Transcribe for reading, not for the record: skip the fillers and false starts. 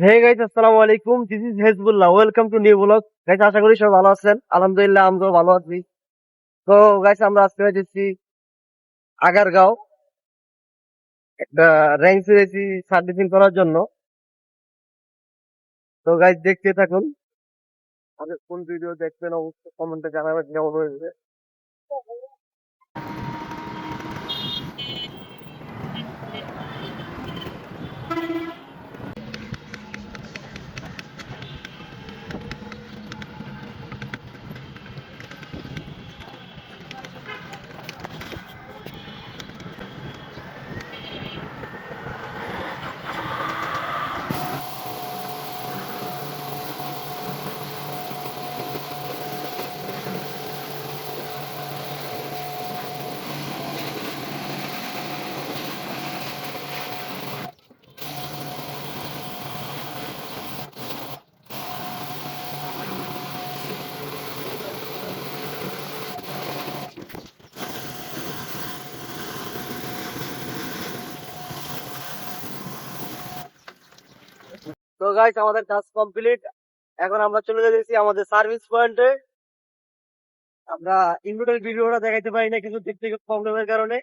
হে guys, আসসালামু আলাইকুম। This is Hezbullah. Welcome to new blog. Guys, আশা করি সবাই ভালো আছেন। আলহামদুলিল্লাহ, আমরাও ভালো আছি। তো গাইস, আমরা আজকে যাচ্ছি আগারগাঁও একটা র্যাঙ্ক রেসি সার্ভিসিং করার জন্য। তো গাইস, দেখতে থাকুন। আমাদের কোন ভিডিও দেখবেন অবশ্যই কমেন্টে জানাবেন কেমন হয়েছে। তো গাইস, আমাদের কাজ কমপ্লিট। এখন আমরা চলে যাচ্ছি আমাদের সার্ভিস পয়েন্টে। আমরা ইন্ডিভিজুয়াল ভিডিওটা দেখাইতে পারি না কিছু টেকনিক্যাল প্রবলেমের কারণে।